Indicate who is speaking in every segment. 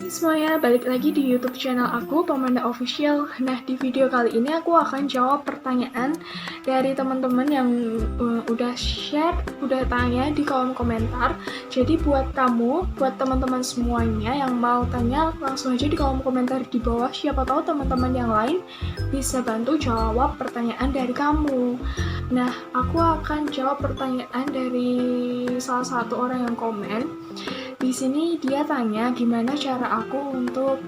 Speaker 1: Semuanya, balik lagi di YouTube channel aku, Pamanda Official. Nah, di video kali ini aku akan jawab pertanyaan dari teman-teman yang udah tanya di kolom komentar. Jadi buat kamu, buat teman-teman semuanya yang mau tanya, langsung aja di kolom komentar di bawah. Siapa tahu teman-teman yang lain bisa bantu jawab pertanyaan dari kamu. Nah, aku akan jawab pertanyaan dari salah satu orang yang komen. Di sini dia tanya gimana cara aku untuk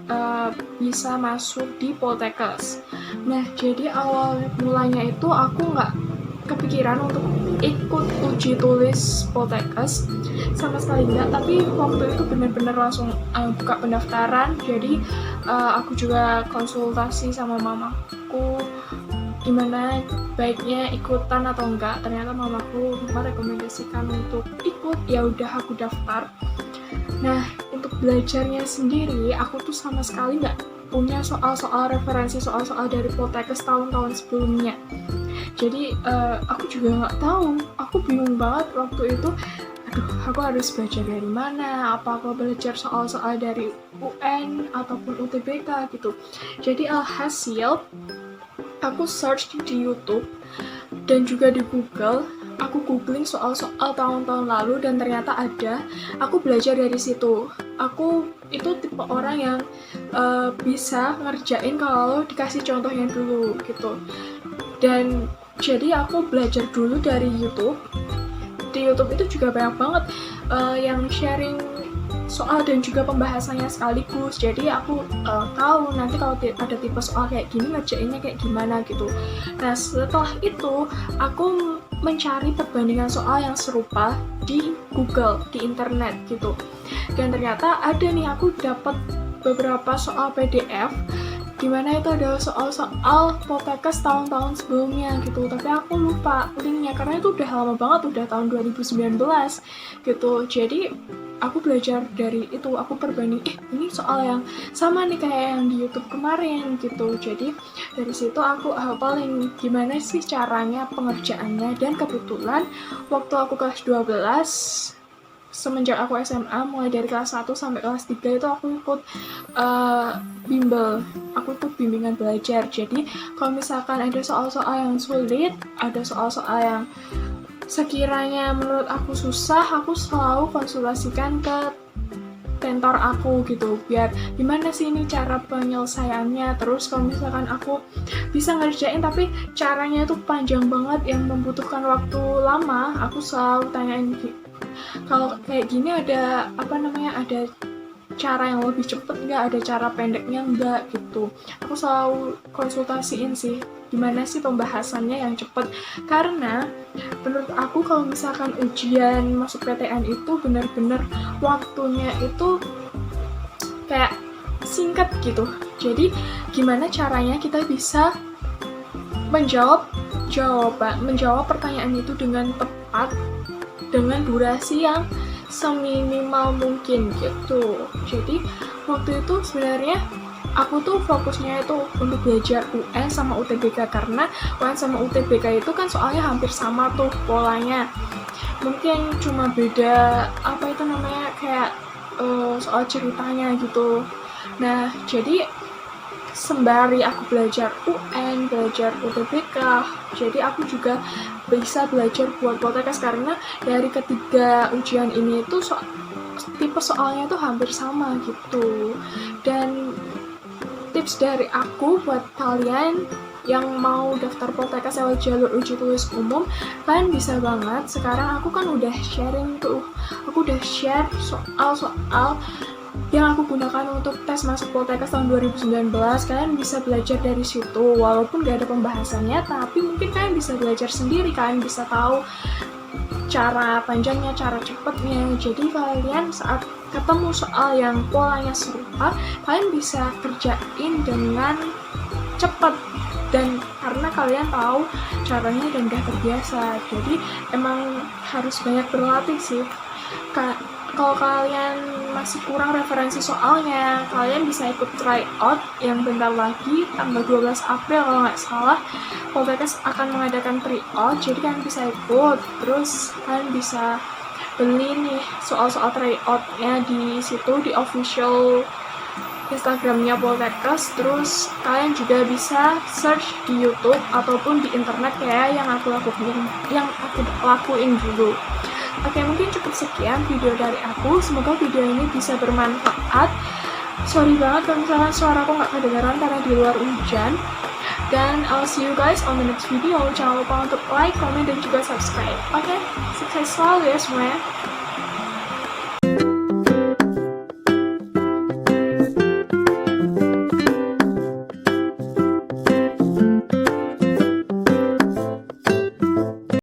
Speaker 1: bisa masuk di Poltekkes. Nah, jadi awal mulanya itu aku nggak kepikiran untuk ikut uji tulis Poltekkes sama sekali nggak, tapi waktu itu benar-benar langsung buka pendaftaran. Jadi aku juga konsultasi sama mamaku gimana baiknya ikutan atau enggak. Ternyata mamaku merekomendasikan untuk ikut, ya udah aku daftar. Nah, untuk belajarnya sendiri, aku tuh sama sekali nggak punya referensi soal-soal dari Poltekkes tahun-tahun sebelumnya. Jadi, aku juga nggak tahu. Aku bingung banget waktu itu. Aduh, aku harus belajar dari mana? Apa aku belajar soal-soal dari UN ataupun UTBK gitu. Jadi, alhasil, aku search di YouTube dan juga di Google. Aku googling soal-soal tahun-tahun lalu dan ternyata ada. Aku belajar dari situ. Aku itu tipe orang yang bisa ngerjain kalau dikasih contohnya dulu gitu. Dan jadi aku belajar dulu dari YouTube. Di YouTube itu juga banyak banget yang sharing soal dan juga pembahasannya sekaligus. Jadi aku tahu nanti kalau ada tipe soal kayak gini ngerjainnya kayak gimana gitu. Nah, setelah itu aku mencari perbandingan soal yang serupa di Google, di internet gitu. Dan ternyata ada nih, aku dapat beberapa soal PDF dimana itu ada soal-soal Poltekkes tahun-tahun sebelumnya gitu, tapi aku lupa linknya karena itu udah lama banget, udah tahun 2019 gitu. Jadi aku belajar dari itu, aku perbanding, ini soal yang sama nih kayak yang di YouTube kemarin gitu. Jadi dari situ aku hafalin gimana sih caranya pengerjaannya. Dan kebetulan waktu aku kelas 12, semenjak aku SMA, mulai dari kelas 1 sampai kelas 3 itu aku ikut bimbel, aku ikut bimbingan belajar. Jadi kalau misalkan ada soal-soal yang sulit, ada soal-soal yang sekiranya menurut aku susah, aku selalu konsultasikan ke mentor aku gitu, biar gimana sih ini cara penyelesaiannya. Terus kalau misalkan aku bisa ngerjain tapi caranya itu panjang banget yang membutuhkan waktu lama, aku selalu tanyain kalau kayak gini ada ada cara yang lebih cepet nggak, ada cara pendeknya nggak gitu. Aku selalu konsultasiin sih gimana sih pembahasannya yang cepet, karena menurut aku kalau misalkan ujian masuk PTN itu benar-benar waktunya itu kayak singkat gitu. Jadi gimana caranya kita bisa menjawab pertanyaan itu dengan tepat, dengan durasi yang seminimal mungkin gitu. Jadi waktu itu sebenarnya aku tuh fokusnya itu untuk belajar UN sama UTBK, karena UN sama UTBK itu kan soalnya hampir sama tuh polanya. Mungkin cuma beda kayak soal ceritanya gitu. Nah, jadi sembari aku belajar UN, belajar UTBK, jadi aku juga bisa belajar buat Poltekkes, karena dari ketiga ujian ini itu tipe soalnya tuh hampir sama gitu. Dan tips dari aku buat kalian yang mau daftar Poltekkes lewat jalur uji tulis umum, kalian bisa banget. Sekarang aku kan udah sharing tuh, aku udah share soal-soal yang aku gunakan untuk tes masuk Poltekkes tahun 2019. Kalian bisa belajar dari situ, walaupun gak ada pembahasannya, tapi mungkin kalian bisa belajar sendiri, kalian bisa tahu cara panjangnya, cara cepatnya. Jadi kalian saat ketemu soal yang polanya serupa, kalian bisa kerjain dengan cepat, dan karena kalian tahu caranya dan udah terbiasa. Jadi emang harus banyak berlatih sih. Kalau kalian masih kurang referensi soalnya, kalian bisa ikut tryout yang bentar lagi, tanggal 12 April kalau nggak salah, Poltekkes akan mengadakan tryout. Jadi kalian bisa ikut, terus kalian bisa beli nih soal-soal tryoutnya di situ, di official Instagramnya Poltekkes. Terus kalian juga bisa search di YouTube ataupun di internet kayak yang aku lakuin dulu. Oke, mungkin cukup sekian video dari aku. Semoga video ini bisa bermanfaat. Sorry banget kalau misalnya suaraku nggak kedengaran karena di luar hujan. Dan I'll see you guys on the next video. Jangan lupa untuk like, comment, dan juga subscribe. Oke, sukses selalu ya semuanya.